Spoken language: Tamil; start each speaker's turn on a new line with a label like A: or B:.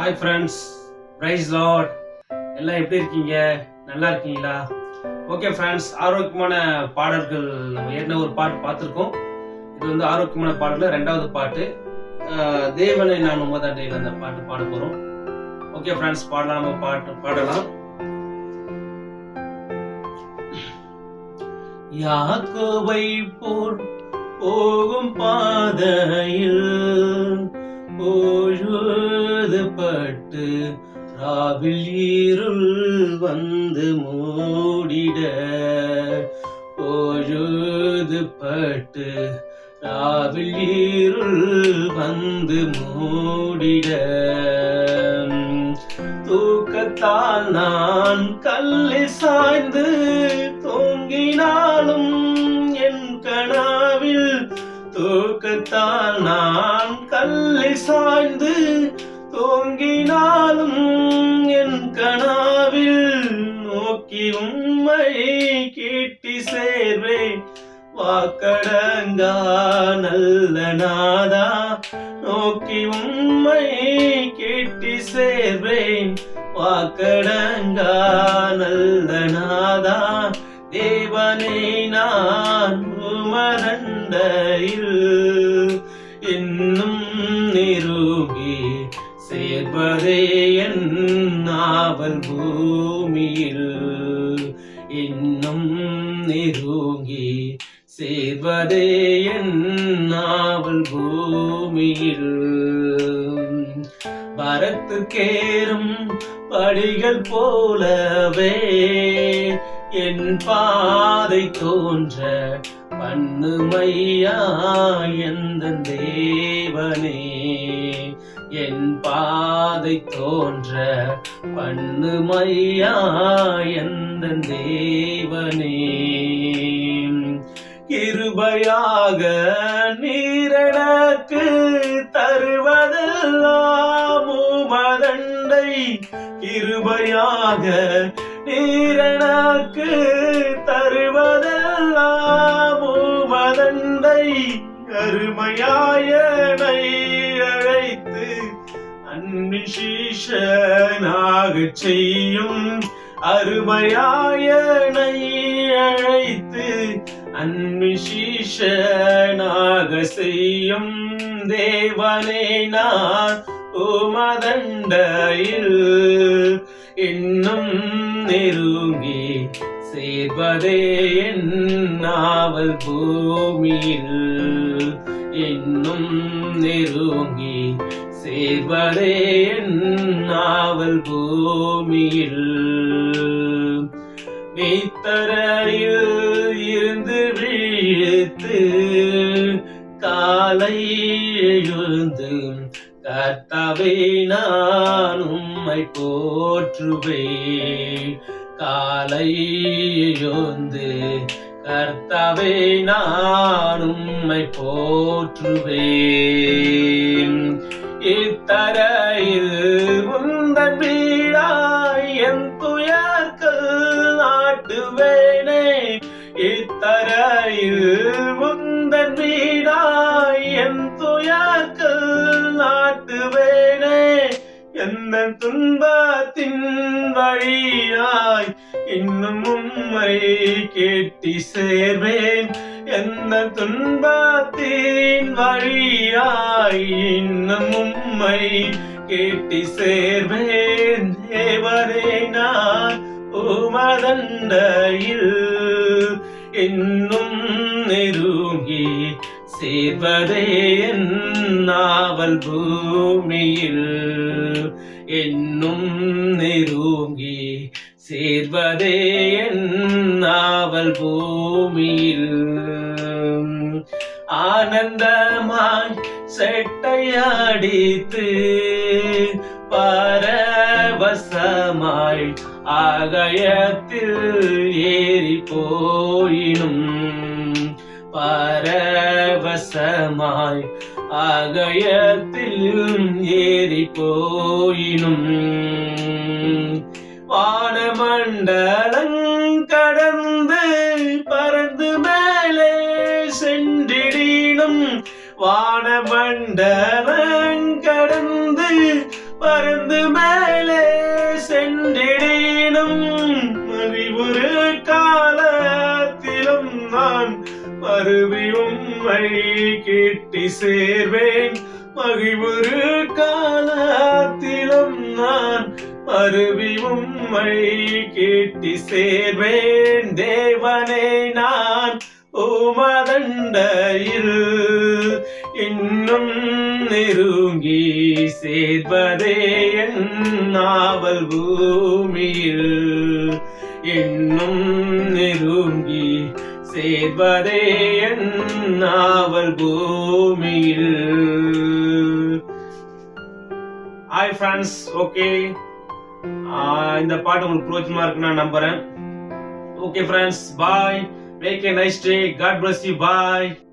A: Hi friends, price Lord. எல்லாம் எப்படி இருக்கீங்க? நல்லா இருக்கீங்களா? ஓகே ஃப்ரெண்ட்ஸ், ஆரோக்கியமான பாடல்கள் நம்ம ஏற்கனவே ஒரு பாட்டு பார்த்துருக்கோம். இது வந்து ஆரோக்கியமான பாடல்ல 2வது பாட்டு. தேவனை நான் உமதண்டையில் அந்த பாட்டு பாட போறோம். ஓகே ஃப்ரெண்ட்ஸ், பாடலாம். நம்ம பாட்டு பாடலாம். யாக்கோபை போல் போகும் பாதையில் பொழுதுபட்டு ராவில் இருள் வந்து மூடிட, பொழுதுபட்டு ராவில் இருள் வந்து மூடிட, தூக்கத்தால் நான் கல்லில் சாய்ந்து தூங்கினாலும் என் கனாவில், தூக்கத்தால் நான் கல்லில் சாய்ந்து தூங்கினாலும் என் கனாவில் நோக்கி உம்மை கேட்டி சேர்வேன். வாக்கடங்கா நல்ல நாதா, நோக்கி உம்மை கேட்டி சேர்வேன். வாக்கடங்கா நல்ல நாதா, தேவனே நான் உமதண்டையில் இன்னும் நெருங்கி சேர்வதே என் நாவல் பூமியில், இன்னும் நெருங்கி சேர்வதே என் நாவல் பூமியில். வரத்துக்கேறும் படிகள் போலவே என் பாதை தோன்ற பண்ணுமையா எந்த தேவனே, என் பாதை தோன்ற பண்ணுமையா எந்த தேவனே. கிருபையாக நீரெனக்கு தருவதெல்லாம் உமதண்டை, கிருபையாக நீரெனக்கு தருவதெல்லாம் உமதண்டை. அருமையாயனை அழைத்து அன்பின் சீஷனாக செய்யும், அருமையாயனை அழைத்து அன்பின் சீஷனாக செய்யும். தேவனே நான் உமதண்டையில் இன்னும் நெருங்கி சேர்வதே என் நாவல் பூமியில், இன்னும் நெருங்கி சேர்வதே என் நாவல் பூமியில். மீத்தரையில் இருந்து விழித்து காலை எழுந்து கர்த்தாவே நான் உம்மை போற்றுவேன். காலை எழுந்து கர்த்தாவே நான் உம்மை போற்றுவேன். இத்தரையில் உந்தன் வீடாய் என் துயர்கள் நாட்டுவேனே, இத்தரையில் உந்தன் வீடாய் என் துயர்கள் நாட்டுவேனே. எந்த துன்பத்தின் வழியாய் இன்னும் உம்மை கேட்டி சேர்வேன், எந்த துன்பத்தின் வழியாய் இன்னும் உம்மை கேட்டி சேர்வேன். தேவனே நான் உமதண்டையில் இன்னும் நெருங்கி சேர்வதே என் நாவல் பூமியில், இன்னும் நெருங்கி சேர்வதே என் நாவல் பூமியில். ஆனந்தமாய் செட்டையடித்து பரவசமாய் ஆகாயத்தில் ஏறி போயினும், பரவசமாய் ஆகாயத்தில் ஏறி போயினும், வானமண்டலம் கடந்து பறந்து மேலே சென்றிடினும், வானமண்டலம் கடந்து பறந்து மேலே சென்றிடேனும் அறிவுறு காலத்திலும் நான் மறுவி உம்மை கிட்டி சேர்வேன். மகிழ்வுறு காலத்திலும் நான் மறுவி உம்மை கிட்டி சேர்வேன். தேவனே நான் உமதண்டையில் இன்னும் நெருங்கி சேர்வதே என் நாவல் பூமியில். இன்னும் நெருங்கி சேர்வதே என் நாவல் பூமியில். ஹாய் ஃப்ரெண்ட்ஸ், ஓகே, இந்த பாட்டு உங்களுக்கு பிரோஜனமா இருக்குன்னு நான் நம்புறேன். Okay friends, bye. Make a nice day. God bless you. Bye.